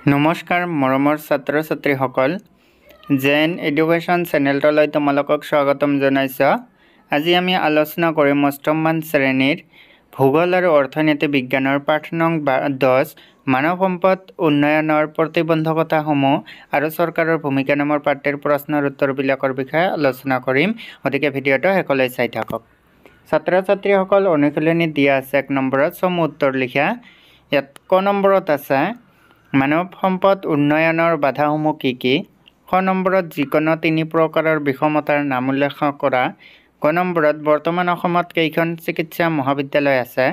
নমস্কাৰ মৰমৰ ছাত্ৰ ছাত্ৰীসকল জেন এডুকেশ্যন চেনেলটোলৈ তোমালোকক স্বাগতম জনাইছোঁ। আজি আমি আলোচনা কৰিম অষ্টমমান শ্ৰেণীৰ ভূগোল আৰু অৰ্থনীতি বিজ্ঞানৰ পাঠ নং 10 মানৱ সম্পদ উন্নয়নৰ প্ৰতিবন্ধকতাসমূহ আৰু চৰকাৰৰ ভূমিকা নামৰ পাঠৰ প্ৰশ্নৰ উত্তৰবিলাকৰ বিষয়ে আলোচনা কৰিম। গতিকে ভিডিঅ'টো শেষলৈ চাই থাকক। ছাত্ৰ ছাত্ৰীসকল অনুশীলনীত দিয়া আছে 1 নম্বৰত চমু উত্তৰ লিখা। ইয়াত ক নম্বৰত আছে মানৱ সম্পদ উন্নয়নৰ বাধাসমূহ কি কি? খ নম্বৰত যিকোনো 3 প্ৰকাৰৰ বিষমতাৰ নাম উল্লেখ কৰা। ক নম্বৰত বৰ্তমান অসমত কেইখন চিকিৎসা মহাবিদ্যালয় আছে?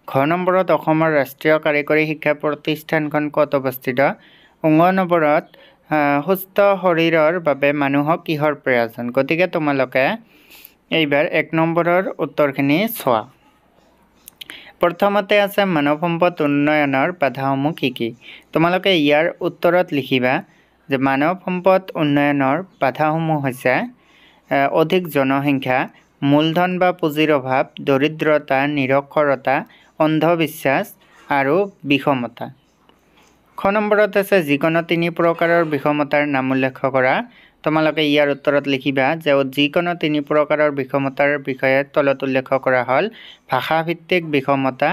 ঘ নম্বৰত অসমৰ ৰাষ্ট্ৰীয় কাৰিকৰী শিক্ষা প্ৰতিষ্ঠানখন ক'ত অৱস্থিত? ঙ নম্বৰত সুস্থ শৰীৰৰ বাবে মানুহক কিহৰ প্ৰয়োজন? গতিকে তোমালোকে এইবাৰ 1 নম্বৰৰ উত্তৰখিনি চোৱা। প্ৰথমতে আছে মানৱ সম্পদ উন্নয়নৰ বাধাসমূহ কি কি? তোমালোকে ইয়াৰ উত্তৰত লিখিবা যে মানৱ সম্পদ উন্নয়নৰ বাধাসমূহ হৈছে অধিক জনসংখ্যা, মূলধন বা পুঁজিৰ অভাৱ, দৰিদ্ৰতা, নিৰক্ষৰতা, অন্ধবিশ্বাস আৰু বিষমতা। খ নম্বৰত আছে যিকোনো 3 প্ৰকাৰৰ বিষমতাৰ নাম উল্লেখ কৰা। তোমালোকে ইয়াৰ উত্তৰত লিখিবা যে যিকোনো 3 প্ৰকাৰৰ বিষমতাৰ বিষয়ে তলত উল্লেখ কৰা হ'ল ভাষাভিত্তিক বিষমতা,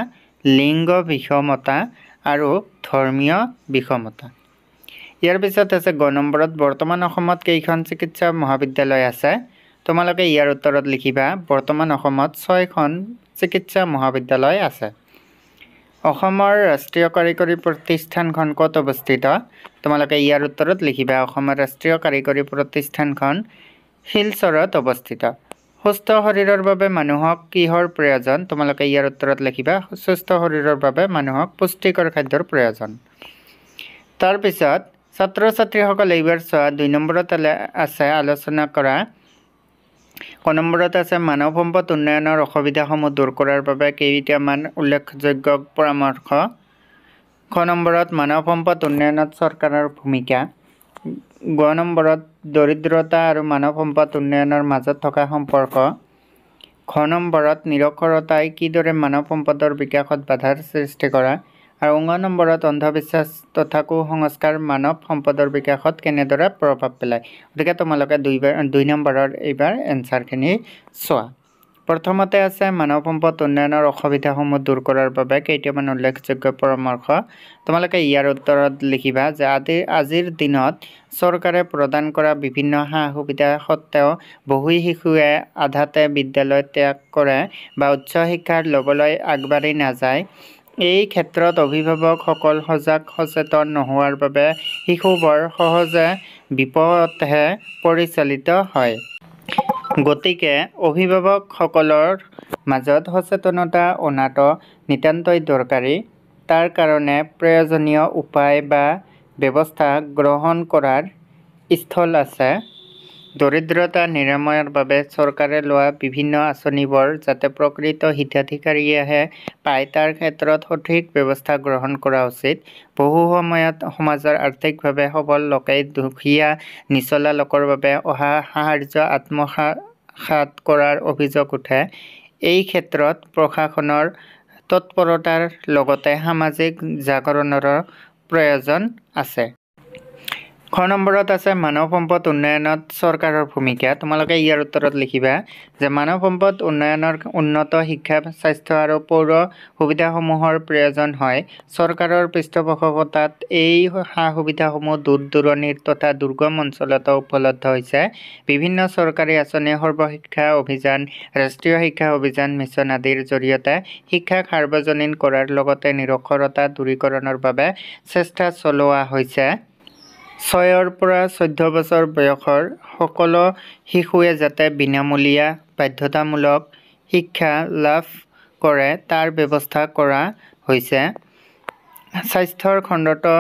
লিংগ বিষমতা আৰু ধৰ্মীয় বিষমতা। ইয়াৰ পিছত আছে গ নম্বৰত বৰ্তমান অসমত কেইখন চিকিৎসা মহাবিদ্যালয় আছে? তোমালোকে ইয়াৰ উত্তৰত লিখিবা বৰ্তমান অসমত 6খন চিকিৎসা মহাবিদ্যালয় আছে। অসমৰ ৰাষ্ট্ৰীয় কাৰিকৰী প্ৰতিষ্ঠানখন ক'ত অৱস্থিত? তোমালোকে ইয়াৰ উত্তৰত লিখিবা অসমৰ ৰাষ্ট্ৰীয় কাৰিকৰী প্ৰতিষ্ঠানখন শিলচৰত অৱস্থিত। সুস্থ শৰীৰৰ বাবে মানুহক কিহৰ প্ৰয়োজন? তোমালোকে ইয়াৰ উত্তৰত লিখিবা সুস্থ শৰীৰৰ বাবে মানুহক পুষ্টিকৰ খাদ্যৰ প্ৰয়োজন। তাৰপিছত ছাত্ৰ ছাত্ৰীসকলে এইবাৰ চোৱা 2 নম্বৰত আছে আলোচনা কৰা। ক নম্বৰত আছে মানৱ সম্পদ উন্নয়নৰ অসুবিধাসমূহ দূৰ কৰাৰ বাবে কেইটামান উল্লেখযোগ্য পৰামৰ্শ। খ নম্বৰত মানৱ সম্পদ উন্নয়নত চৰকাৰৰ ভূমিকা। গ নম্বৰত দৰিদ্ৰতা আৰু মানৱ সম্পদ উন্নয়নৰ মাজত থকা সম্পৰ্ক। ঘ নম্বৰত নিৰক্ষৰতাই কিদৰে মানৱ সম্পদৰ বিকাশত বাধাৰ সৃষ্টি কৰা আৰু ঙ নম্বৰত অন্ধবিশ্বাস তথা কুসংস্কাৰ মানৱ সম্পদৰ বিকাশত কেনেদৰে প্ৰভাৱ পেলায়। গতিকে তোমালোকে 2 নম্বৰৰ এইবাৰ এনচাৰখিনি চোৱা। প্ৰথমতে আছে মানৱ সম্পদ উন্নয়নৰ অসুবিধাসমূহ দূৰ কৰাৰ বাবে কেইটামান উল্লেখযোগ্য পৰামৰ্শ। তোমালোকে ইয়াৰ উত্তৰত লিখিবা যে আজিৰ দিনত চৰকাৰে প্ৰদান কৰা বিভিন্ন সা-সুবিধা সত্ত্বেও বহু শিশুৱে আধাতে বিদ্যালয় ত্যাগ কৰে বা উচ্চ শিক্ষা ল'বলৈ আগবাঢ়ি নাযায়। এই ক্ষেত্ৰত অভিভাৱকসকল সচেতন নোহোৱাৰ বাবে শিশুবোৰ সহজে বিপথে পৰিচালিত হয়। গতিকে অভিভাৱকসকলৰ মাজত সচেতনতা অনাটো নিতান্তই দৰকাৰী। তাৰ কাৰণে প্ৰয়োজনীয় উপায় বা ব্যৱস্থা গ্ৰহণ কৰাৰ স্থল আছে। দৰিদ্ৰতা নিৰাময়ৰ বাবে চৰকাৰে লোৱা বিভিন্ন আঁচনিবোৰ যাতে প্ৰকৃত হিতাধিকাৰীয়েহে পায় তাৰ ক্ষেত্ৰত সঠিক ব্যৱস্থা গ্ৰহণ কৰা উচিত। বহু সময়ত সমাজৰ আৰ্থিকভাৱে সবল লোকেই দুখীয়া নিচলা লোকৰ বাবে অহা সাহাৰ্য আত্মসাৎ কৰাৰ অভিযোগ উঠে। এই ক্ষেত্ৰত প্ৰশাসনৰ তৎপৰতাৰ লগতে সামাজিক জাগৰণৰো প্ৰয়োজন আছে। খ নম্বৰত আছে মানৱ সম্পদ উন্নয়নত চৰকাৰৰ ভূমিকা। তোমালোকে ইয়াৰ উত্তৰত লিখিবা যে মানৱ সম্পদ উন্নয়নৰ উন্নত শিক্ষা, স্বাস্থ্য আৰু পৌৰ সুবিধাসমূহৰ প্ৰয়োজন হয়। চৰকাৰৰ পৃষ্ঠপোষকতাত এই সা-সুবিধাসমূহ দূৰ-দূৰণিৰ তথা দুৰ্গম অঞ্চলতো উপলব্ধ হৈছে। বিভিন্ন চৰকাৰী আঁচনি, সৰ্বশিক্ষা অভিযান, ৰাষ্ট্ৰীয় শিক্ষা অভিযান মিছন আদিৰ জৰিয়তে শিক্ষাক সাৰ্বজনীন কৰাৰ লগতে নিৰক্ষৰতা দূৰীকৰণৰ বাবে চেষ্টা চলোৱা হৈছে। 6ৰ পৰা 14 বছৰ বয়সৰ সকলো শিশুৱে যাতে বিনামূলীয়া বাধ্যতামূলক শিক্ষা লাভ কৰে তাৰ ব্যৱস্থা কৰা হৈছে। স্বাস্থ্যৰ খণ্ডটো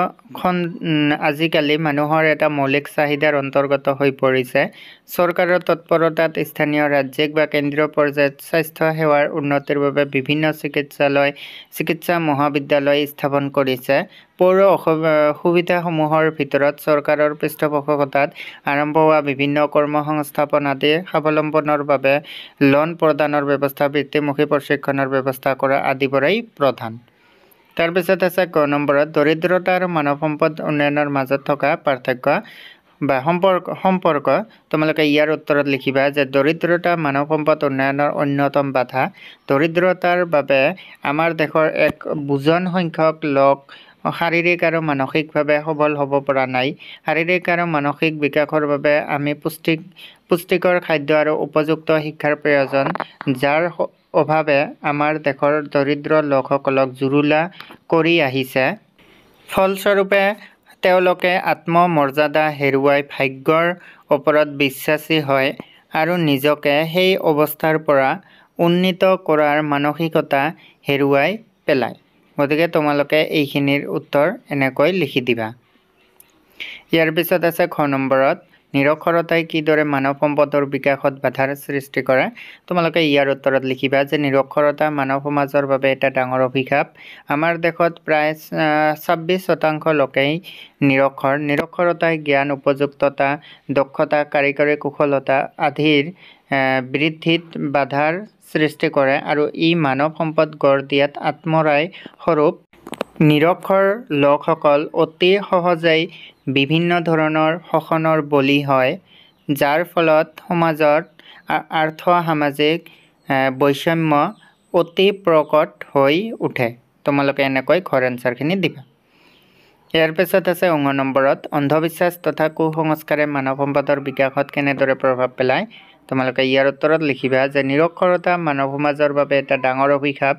আজিকালি মানুহৰ এটা মৌলিক চাহিদাৰ অন্তৰ্গত হৈ পৰিছে। চৰকাৰৰ তৎপৰতাত স্থানীয় ৰাজ্যিক বা কেন্দ্ৰীয় পৰ্যায়ত স্বাস্থ্য সেৱাৰ উন্নতিৰ বাবে বিভিন্ন চিকিৎসা মহাবিদ্যালয় স্থাপন কৰিছে। পৌৰ সুবিধাসমূহৰ ভিতৰত চৰকাৰৰ পৃষ্ঠপোষকতাত আৰম্ভ হোৱা বিভিন্ন কৰ্মসংস্থাপন আদি স্বাৱলম্বনৰ বাবে লোন প্ৰদানৰ ব্যৱস্থা, বৃত্তিমুখী প্ৰশিক্ষণৰ ব্যৱস্থা কৰা আদিবোৰেই প্ৰধান। তাৰপিছত আছে ক নম্বৰত দৰিদ্ৰতা আৰু মানৱ সম্পদ উন্নয়নৰ মাজত থকা পাৰ্থক্য বা সম্পৰ্ক তোমালোকে ইয়াৰ উত্তৰত লিখিবা যে দৰিদ্ৰতা মানৱ সম্পদ উন্নয়নৰ অন্যতম বাধা। দৰিদ্ৰতাৰ বাবে আমাৰ দেশৰ এক বুজন সংখ্যক লোক শাৰীৰিক আৰু মানসিকভাৱে সবল হ'ব পৰা নাই। শাৰীৰিক আৰু মানসিক বিকাশৰ বাবে আমি পুষ্টিকৰ খাদ্য আৰু উপযুক্ত শিক্ষাৰ প্ৰয়োজন, যাৰ অভাৱে আমাৰ দেশৰ দৰিদ্ৰ লোকসকলক জুৰুলা কৰি আহিছে। ফলস্বৰূপে তেওঁলোকে আত্মমৰ্যাদা হেৰুৱাই ভাগ্যৰ ওপৰত বিশ্বাসী হয় আৰু নিজকে সেই অৱস্থাৰ পৰা উন্নীত কৰাৰ মানসিকতা হেৰুৱাই পেলায়। গতিকে তোমালোকে এইখিনিৰ উত্তৰ এনেকৈ লিখি দিবা। ইয়াৰ পিছত আছে খ নম্বৰত নিৰক্ষৰতাই কিদৰে মানৱ সম্পদৰ বিকাশত বাধাৰ সৃষ্টি কৰে। তোমালোকে ইয়াৰ উত্তৰত লিখিবা যে নিৰক্ষৰতা মানৱ সমাজৰ বাবে এটা ডাঙৰ অভিশাপ। আমাৰ দেশত প্ৰায় 26% লোকেই নিৰক্ষৰ। নিৰক্ষৰতাই জ্ঞান, উপযুক্ততা, দক্ষতা, কাৰিকৰী কুশলতা আদিৰ বৃদ্ধিত বাধাৰ সৃষ্টি কৰে আৰু ই মানৱ সম্পদ গঢ় দিয়াত আত্মৰাই স্বৰূপ। নিৰক্ষৰ লোকসকল অতি সহজেই বিভিন্ন ধৰণৰ শোষণৰ বলি হয়, যাৰ ফলত সমাজত আৰ্থ-সামাজিক বৈষম্য অতি প্ৰকট হৈ উঠে। তোমালোকে এনেকৈ ঘৰ এনচাৰখিনি দিবা। ইয়াৰ পিছত আছে অ নম্বৰত অন্ধবিশ্বাস তথা কুসংস্কাৰে মানৱ সম্পদৰ বিকাশত কেনেদৰে প্ৰভাৱ পেলায়। তোমালোকে ইয়াৰ উত্তৰত লিখিবা যে নিৰক্ষৰতা মানৱ সমাজৰ বাবে এটা ডাঙৰ অভিশাপ।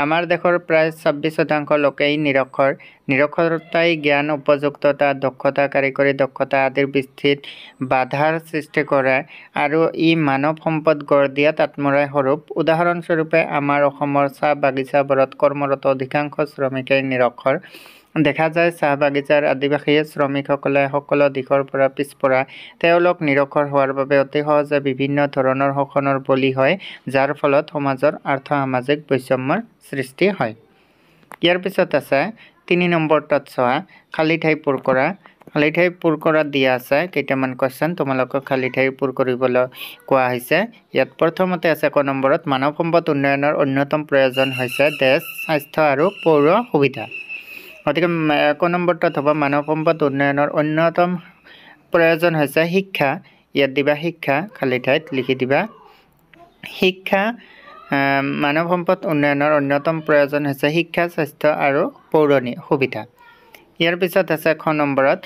আমাৰ দেশৰ প্ৰায় 26% লোকেই নিৰক্ষৰ। নিৰক্ষৰতাই জ্ঞান, উপযুক্ততা, দক্ষতা, কাৰিকৰী দক্ষতা আদিৰ বৃদ্ধিত বাধাৰ সৃষ্টি কৰে আৰু ই মানৱ সম্পদ গঢ় দিয়াত আত্মৰাই স্বৰূপ। উদাহৰণস্বৰূপে আমাৰ অসমৰ চাহ বাগিচাবোৰত কৰ্মৰত অধিকাংশ শ্ৰমিকেই নিৰক্ষৰ। দেখা যায় চাহ বাগিচাৰ আদিবাসী শ্ৰমিকসকলে সকলো দিশৰ পৰা পিছপৰা। তেওঁলোক নিৰক্ষৰ হোৱাৰ বাবে অতি সহজে বিভিন্ন ধৰণৰ শোষণৰ বলি হয়, যাৰ ফলত সমাজৰ আৰ্থ-সামাজিক বৈষম্যৰ সৃষ্টি হয়। ইয়াৰ পিছত আছে 3 নম্বৰটোত চোৱা খালী ঠাই পূৰ কৰা। খালী ঠাই পূৰ কৰা দিয়া আছে কেইটামান কুৱেশ্যন, তোমালোকক খালী ঠাই পূৰ কৰিবলৈ কোৱা হৈছে। ইয়াত প্ৰথমতে আছে ক নম্বৰত মানৱ সম্পদ উন্নয়নৰ অন্যতম প্ৰয়োজন হৈছে দেশ, স্বাস্থ্য আৰু পৌৰ সুবিধা। গতিকে ক নম্বৰটোত হ'ব মানৱ সম্পদ উন্নয়নৰ অন্যতম প্ৰয়োজন হৈছে শিক্ষা। ইয়াত দিবা শিক্ষা, খালী ঠাইত লিখি দিবা শিক্ষা। মানৱ সম্পদ উন্নয়নৰ অন্যতম প্ৰয়োজন হৈছে শিক্ষা, স্বাস্থ্য আৰু পৌৰ সুবিধা। ইয়াৰ পিছত আছে খ নম্বৰত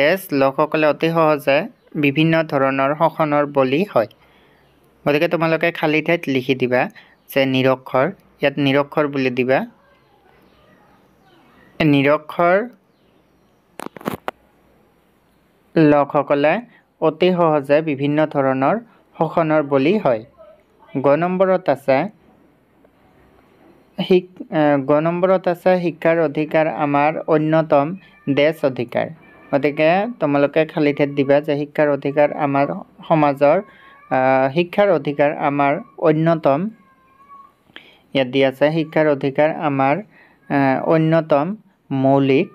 দেশ লোকসকলে অতি সহজে বিভিন্ন ধৰণৰ শোষণৰ বলি হয়। গতিকে তোমালোকে খালী ঠাইত লিখি দিবা যে নিৰক্ষৰ। ইয়াত নিৰক্ষৰ বুলি দিবা। নিৰক্ষৰ লোকসকলে অতি সহজে বিভিন্ন ধৰণৰ শোষণৰ বলি হয়। গ নম্বৰত আছে শিক্ষাৰ অধিকাৰ আমাৰ অন্যতম দেশ অধিকাৰ। গতিকে তোমালোকে খালী ঠাইত দিবা যে শিক্ষাৰ অধিকাৰ আমাৰ সমাজৰ শিক্ষাৰ অধিকাৰ আমাৰ অন্যতম। ইয়াত দি আছে শিক্ষাৰ অধিকাৰ আমাৰ অন্যতম মৌলিক।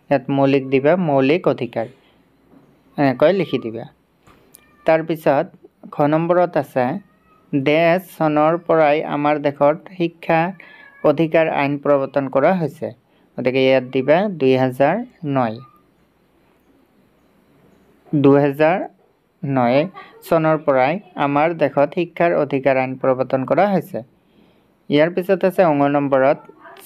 ইয়াত মৌলিক দিবা, মৌলিক অধিকাৰ এনেকৈ লিখি দিবা। তাৰপিছত খ নম্বৰত আছে দেশ চনৰ পৰাই আমাৰ দেশত শিক্ষা অধিকাৰ আইন প্ৰৱৰ্তন কৰা হৈছে। গতিকে ইয়াত দিবা 2009 চনৰ পৰাই আমাৰ দেশত শিক্ষাৰ অধিকাৰ আইন প্ৰৱৰ্তন কৰা হৈছে। ইয়াৰ পিছত আছে অ নম্বৰত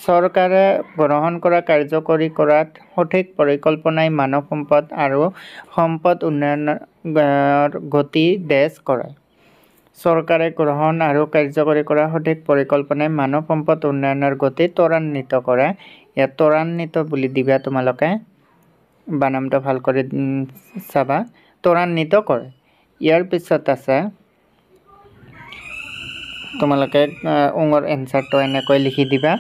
চৰকাৰে গ্ৰহণ কৰা কাৰ্যকৰী কৰাত সঠিক পৰিকল্পনাই মানৱ সম্পদ আৰু সম্পদ উন্নয়নৰ গতি তেজ কৰে। চৰকাৰে গ্ৰহণ আৰু কাৰ্যকৰী কৰা সঠিক পৰিকল্পনাই মানৱ সম্পদ উন্নয়নৰ গতি ত্বৰান্বিত কৰে। ইয়াত ত্বৰান্বিত বুলি দিবা, তোমালোকে বানামটো ভাল কৰি চাবা, ত্বৰান্বিত কৰে। ইয়াৰ পিছত আছে তোমালোকে অঙৰ এনচাৰটো এনেকৈ লিখি দিবা।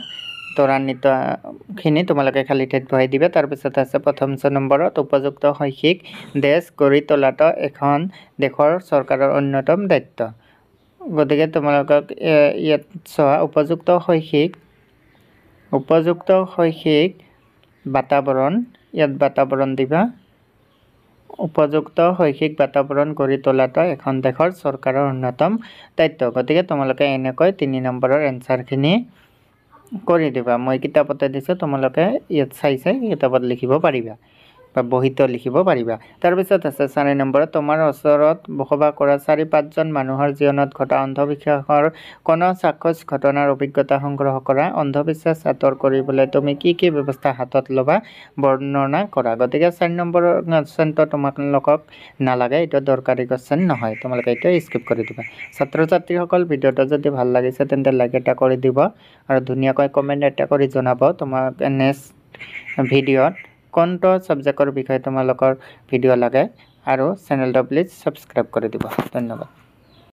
ত্বৰান্বিতখিনি তোমালোকে খালী ঠাইত বহাই দিবা। তাৰপিছত আছে প্ৰথম নম্বৰত উপযুক্ত শৈক্ষিক দেশ গঢ়ি তোলাটো এখন দেশৰ চৰকাৰৰ অন্যতম দায়িত্ব। গতিকে তোমালোকক ইয়াত চোৱা উপযুক্ত শৈক্ষিক বাতাবৰণ, ইয়াত বাতাবৰণ দিবা। উপযুক্ত শৈক্ষিক বাতাবৰণ গঢ়ি তোলাটো এখন দেশৰ চৰকাৰৰ অন্যতম দায়িত্ব। গতিকে তোমালোকে এনেকৈ 3 নম্বৰৰ এনচাৰখিনি কৰি দিবা মই কিতাপতে দিছোঁ তোমালোকে ইয়াত চাই কিতাপত লিখিব পাৰিবা বা বহিতো লিখিব পাৰিবা তাৰপিছত আছে 4 নম্বৰত তোমাৰ ওচৰত বসবাস কৰা 4-5জন মানুহৰ জীৱনত ঘটা অন্ধবিশ্বাসৰ কোনো চাক্ষুষ ঘটনাৰ অভিজ্ঞতা সংগ্ৰহ কৰা অন্ধবিশ্বাস আঁতৰ কৰিবলৈ তুমি কি কি ব্যৱস্থা হাতত ল'বা বৰ্ণনা কৰা গতিকে 4 নম্বৰৰ কোৱেশ্চনটো তোমালোকক নালাগে এটা দৰকাৰী কোৱেশ্চন নহয় তোমালোকে এটা স্কিপ কৰি দিবা ছাত্ৰ ছাত্ৰীসকল ভিডিওটো যদি ভাল লাগিছে তেন্তে লাইক এটা কৰি দিব আৰু ধুনীয়াকৈ কমেন্ট এটা কৰি জনাব তোমাক নেক্সট ভিডিওত কোনটো সাবজেক্টৰ বিষয়ে তোমালোকৰ ভিডিও লাগে আৰু চেনেলটো প্লিজ সাবস্ক্ৰাইব কৰি দিব ধন্যবাদ